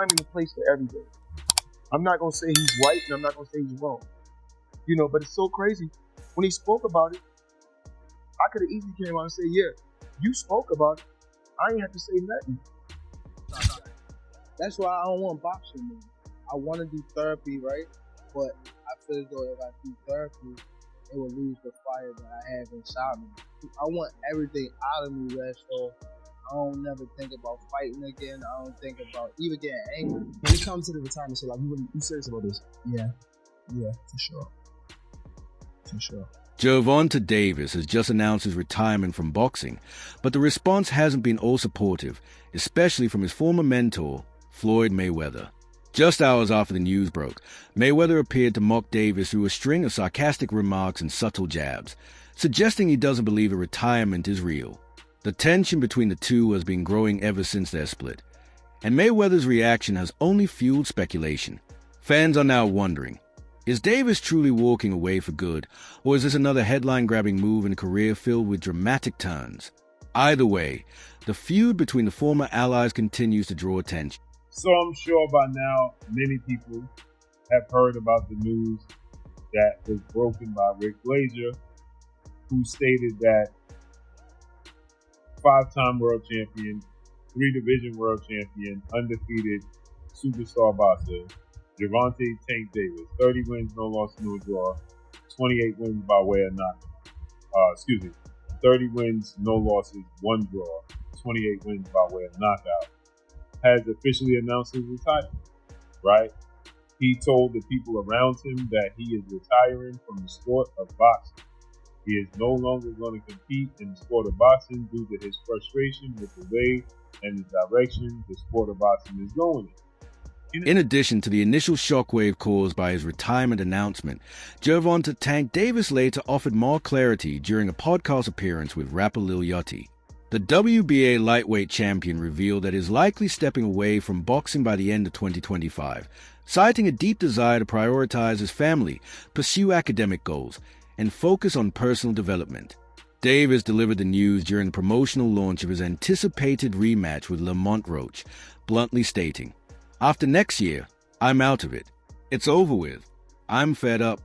time and a place for everything. I'm not going to say he's right and I'm not going to say he's wrong. But it's so crazy. When he spoke about it, I could have easily came out and said, yeah, you spoke about it. I ain't have to say nothing. That's why I don't want boxing anymore. I want to do therapy, right? But I feel as though if I do therapy, it will lose the fire that I have inside me. I want everything out of me, so I don't never think about fighting again. I don't think about even getting angry. When it comes to the retirement, so like you serious about this? Yeah, for sure. Gervonta Davis has just announced his retirement from boxing, but the response hasn't been all supportive, especially from his former mentor, Floyd Mayweather. Just hours after the news broke, Mayweather appeared to mock Davis through a string of sarcastic remarks and subtle jabs, suggesting he doesn't believe a retirement is real. The tension between the two has been growing ever since their split, and Mayweather's reaction has only fueled speculation. Fans are now wondering, is Davis truly walking away for good, or is this another headline-grabbing move in a career filled with dramatic turns? Either way, the feud between the former allies continues to draw attention. So I'm sure by now many people have heard about the news that was broken by Rick Glazier, who stated that 5-time world champion, 3-division world champion, undefeated superstar boxer, Gervonta Tank Davis, 30 wins, no loss, no draw, 28 wins by way of knockout. 30 wins, no losses, 1 draw, 28 wins by way of knockout, has officially announced his retirement, right? He told the people around him that he is retiring from the sport of boxing. He is no longer going to compete in the sport of boxing due to his frustration with the way and the direction the sport of boxing is going in. In addition to the initial shockwave caused by his retirement announcement, Gervonta Tank Davis later offered more clarity during a podcast appearance with rapper Lil Yachty. The WBA lightweight champion revealed that he is likely stepping away from boxing by the end of 2025, citing a deep desire to prioritize his family, pursue academic goals, and focus on personal development. Davis delivered the news during the promotional launch of his anticipated rematch with Lamont Roach, bluntly stating, "After next year, I'm out of it. It's over with. I'm fed up."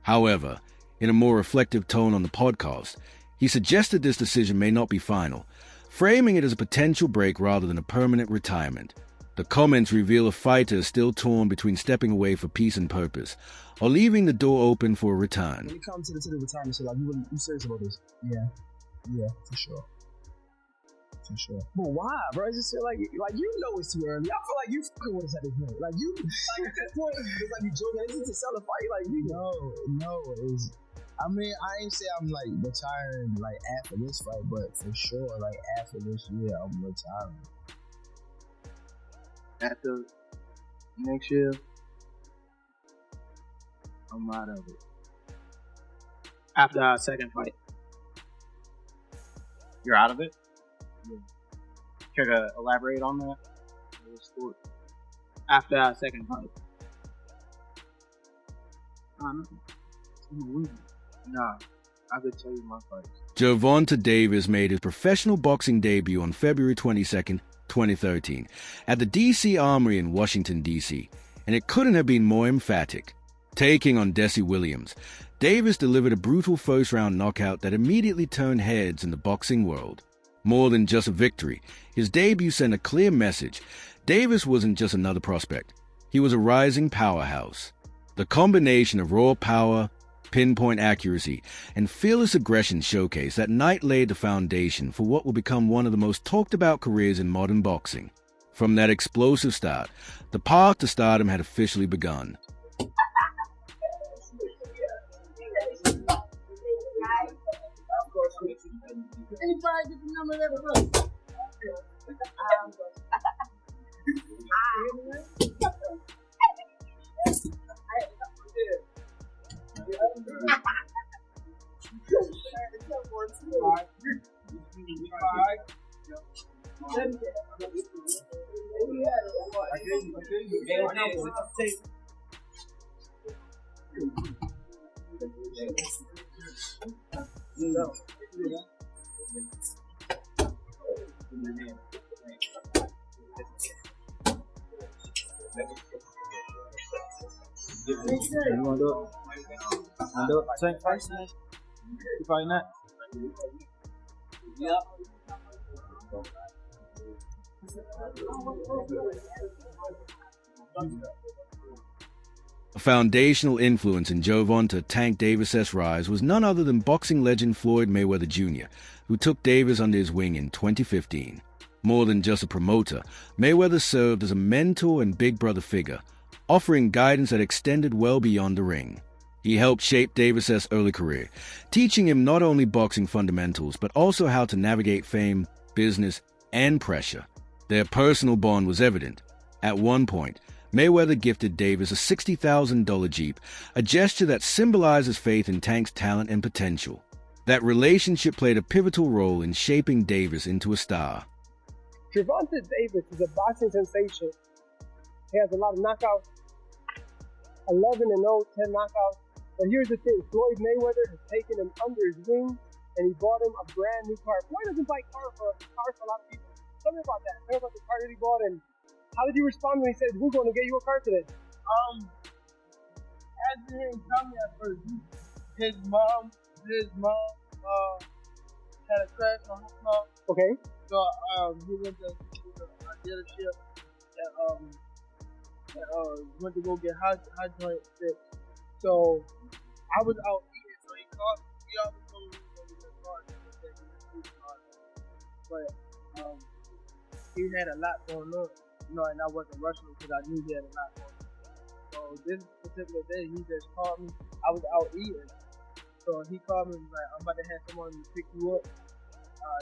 However, in a more reflective tone on the podcast, he suggested this decision may not be final, framing it as a potential break rather than a permanent retirement. The comments reveal a fighter still torn between stepping away for peace and purpose, or leaving the door open for a return. When it comes to the retirement, so like you serious about this? Yeah, for sure. But why, bro? I just feel like it's too early. I feel like you fucking with us at this point. Like at this point, it's like you joking. Is it to sell a fight? Like you No, it's. I mean, I ain't say I'm like retiring like after this fight, but for sure, like after this year, I'm retiring. After next year, I'm out of it. After our second fight. You're out of it? Yeah. Care to elaborate on that? After our second fight. Nah, I could tell you my fights. Gervonta Davis made his professional boxing debut on February 22nd, 2013, at the D.C. Armory in Washington, D.C., and it couldn't have been more emphatic. Taking on Desi Williams, Davis delivered a brutal first-round knockout that immediately turned heads in the boxing world. More than just a victory, his debut sent a clear message. Davis wasn't just another prospect. He was a rising powerhouse. The combination of raw power, pinpoint accuracy, and fearless aggression showcased that night laid the foundation for what will become one of the most talked-about careers in modern boxing. From that explosive start, the path to stardom had officially begun. You want to do it? Want to do it? Tank first? You probably not. Yep. A foundational influence in Gervonta "Tank" Davis' rise was none other than boxing legend Floyd Mayweather Jr., who took Davis under his wing in 2015. More than just a promoter, Mayweather served as a mentor and big brother figure, offering guidance that extended well beyond the ring. He helped shape Davis' early career, teaching him not only boxing fundamentals, but also how to navigate fame, business, and pressure. Their personal bond was evident. At one point, Mayweather gifted Davis a $60,000 Jeep, a gesture that symbolizes faith in Tank's talent and potential. That relationship played a pivotal role in shaping Davis into a star. Gervonta Davis is a boxing sensation. He has a lot of knockouts, 11-0, 10 knockouts. But here's the thing, Floyd Mayweather has taken him under his wing, and he bought him a brand new car. Floyd doesn't buy cars for a lot of people. Tell me about that. Tell me about the car that he bought, and how did you respond when he said, we're going to get you a car today? As he didn't tell me at first, his mom had a crash on her car. Okay. So he went to a dealership and went to go get hot joint fixed. So I was out eating, so he called. He always told me he was going to get a car. But he had a lot going on, and I wasn't rushing because I knew he had a lot going on. So this particular day, he just called me. I was out eating, so he called me and was like, "I'm about to have someone to pick you up.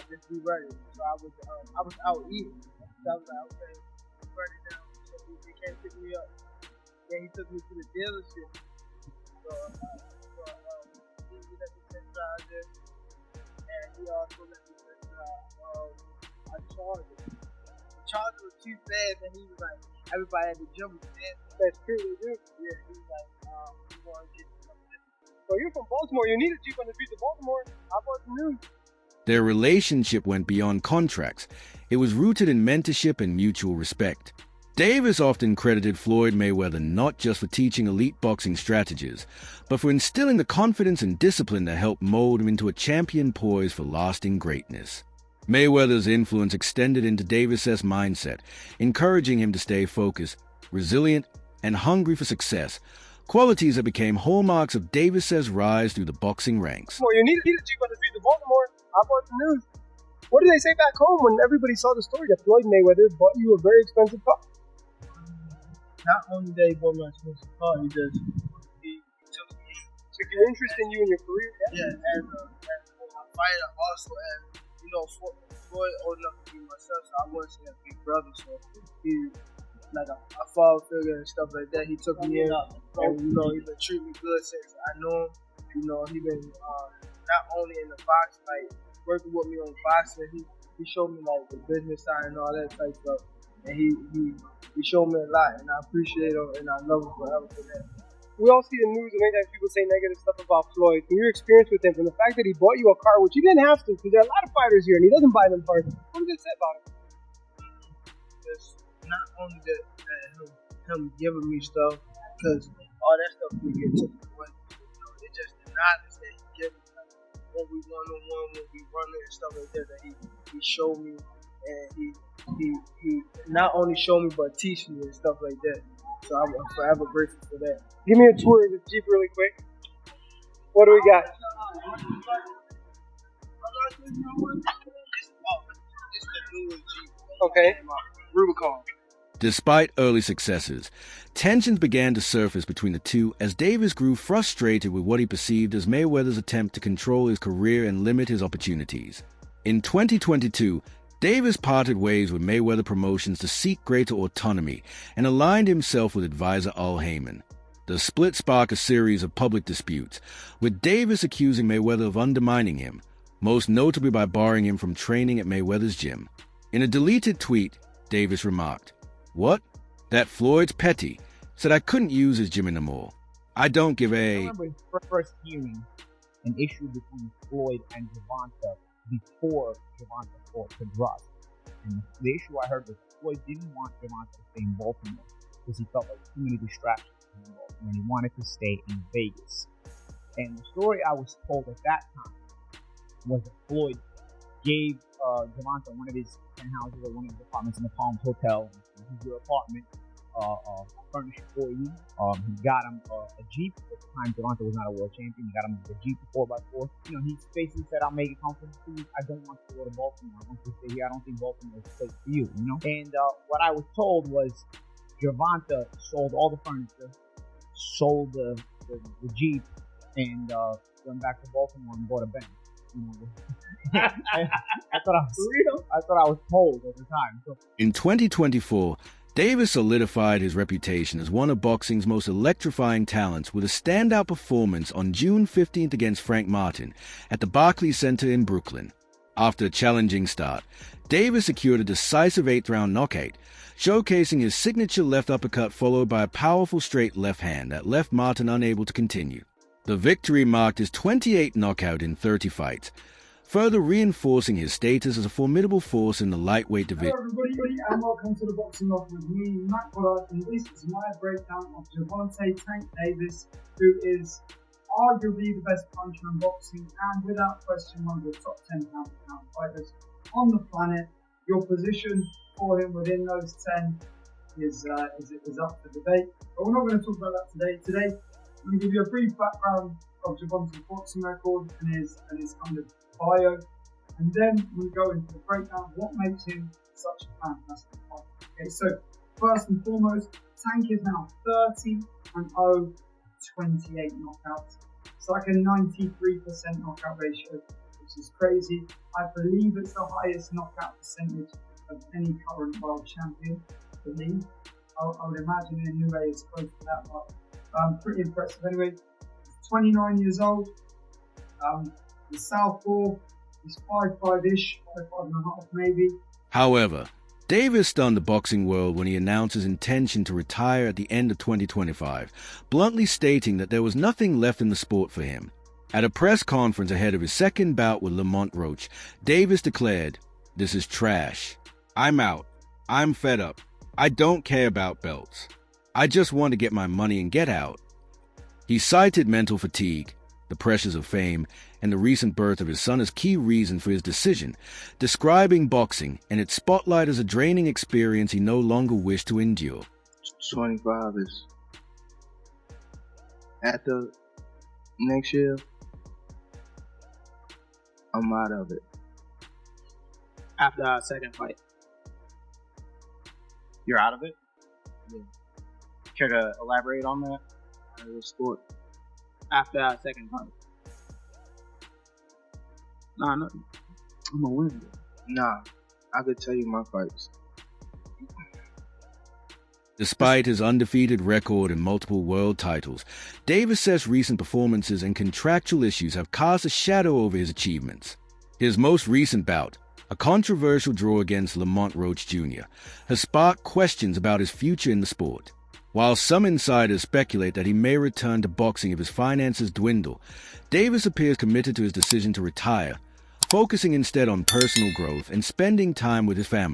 Just be ready." So I was out eating. So I was like, "Okay, ready now." So he came pick me up. Then he took me to the dealership. So he let me test drive this, and he also let me test drive a Charger. The Charger was too fast, and he was like, everybody had to jump in. That's true, they do. Yeah, he was like, "You want to get something different?" So you're from Baltimore. You need a Jeep on the streets of Baltimore. How about the news? Their relationship went beyond contracts. It was rooted in mentorship and mutual respect. Davis often credited Floyd Mayweather not just for teaching elite boxing strategies, but for instilling the confidence and discipline that helped mold him into a champion poised for lasting greatness. Mayweather's influence extended into Davis' mindset, encouraging him to stay focused, resilient, and hungry for success, qualities that became hallmarks of Davis' rise through the boxing ranks. You need a Jeep on the streets of Baltimore. How about the news? What did they say back home when everybody saw the story that Floyd Mayweather bought you a very expensive car? Not only that he bought me an expensive car, he took your interest in you and your career. Yeah, as a fighter, also as Floyd old enough to be my son, so I wouldn't say a big brother. So he like a father figure and stuff like that. He took me in, and he been treating me good since I knew him. He been not only in the box, like working with me on boxing. He showed me like the business side and all that type stuff. And he showed me a lot, and I appreciate him, and I love him forever for that. We all see the news, and many times people say negative stuff about Floyd. From your experience with him, from the fact that he bought you a car, which he didn't have to, because there are a lot of fighters here, and he doesn't buy them cars. What does it say about him? It's not only that him giving me stuff, because all that stuff we get taken away. It's just the knowledge that he gives me. Like, when we one-on-one, when we running and stuff like that he showed me, and he not only showed me but teach me and stuff like that. So I'm forever grateful for that. Give me a tour of the Jeep really quick. What do we got? It's the newest Jeep. Okay. Rubicon. Despite early successes, tensions began to surface between the two as Davis grew frustrated with what he perceived as Mayweather's attempt to control his career and limit his opportunities. In 2022, Davis parted ways with Mayweather Promotions to seek greater autonomy and aligned himself with advisor Al Heyman. The split sparked a series of public disputes, with Davis accusing Mayweather of undermining him, most notably by barring him from training at Mayweather's gym. In a deleted tweet, Davis remarked, "What? That Floyd's petty. Said I couldn't use his gym anymore. I don't give a..." I remember first hearing an issue between Floyd and Gervonta before Gervonta fought to drop. And the issue I heard was Floyd didn't want Gervonta to stay in Baltimore. because he felt like too many distractions when he wanted to stay in Vegas. And the story I was told at that time was that Floyd gave Gervonta one of his penthouses or one of his apartments in the Palms Hotel. This is your apartment. I'll furnish it for you. He got him a Jeep. At the time, Gervonta was not a world champion. He got him the Jeep 4x4. You know, he basically said, I'll make it comfortable for you. I don't want you to go to Baltimore. I want you to stay here. I don't think Baltimore is a place for you, you know? And what I was told was Gervonta sold all the furniture, sold the Jeep, and went back to Baltimore and bought a Benz. You know, I thought I was told at the time. So. In 2024, Davis solidified his reputation as one of boxing's most electrifying talents with a standout performance on June 15th against Frank Martin at the Barclays Center in Brooklyn. After a challenging start, Davis secured a decisive 8th-round knockout, showcasing his signature left uppercut followed by a powerful straight left hand that left Martin unable to continue. The victory marked his 28th knockout in 30 fights, further reinforcing his status as a formidable force in the lightweight division. Hello everybody and welcome to the Boxing Off with me, Matt Pollard, and this is my breakdown of Gervonta Tank Davis, who is arguably the best puncher in boxing and without question one of the top 10 pound-for-pound fighters on the planet. Your position for him within those 10 is up for debate, but we're not going to talk about that today. Today, I'm going to give you a brief background of Gervonta's boxing record and his kind of bio, and then we go into the breakdown of what makes him such a fantastic fighter. Okay, so first and foremost, Tank is now 30-0, 28 knockouts. It's like a 93% knockout ratio, which is crazy. I believe it's the highest knockout percentage of any current world champion. I believe. I would imagine Inoue is close to that, but pretty impressive. Anyway, 29 years old. The southpaw is 5'5"-ish, 5'5.5" maybe. However, Davis stunned the boxing world when he announced his intention to retire at the end of 2025, bluntly stating that there was nothing left in the sport for him. At a press conference ahead of his second bout with Lamont Roach, Davis declared, "This is trash. I'm out. I'm fed up. I don't care about belts. I just want to get my money and get out." He cited mental fatigue, the pressures of fame, and the recent birth of his son as key reason for his decision, describing boxing and its spotlight as a draining experience he no longer wished to endure. 25 is at the next year. I'm out of it. After our second fight. You're out of it? Yeah. Care to elaborate on that? Out of the sport. After our second fight. Nah, no. I'm gonna win. Nah, I could tell you my fights. Despite his undefeated record and multiple world titles, Davis says recent performances and contractual issues have cast a shadow over his achievements. His most recent bout, a controversial draw against Lamont Roach Jr., has sparked questions about his future in the sport. While some insiders speculate that he may return to boxing if his finances dwindle, Davis appears committed to his decision to retire, focusing instead on personal growth and spending time with his family.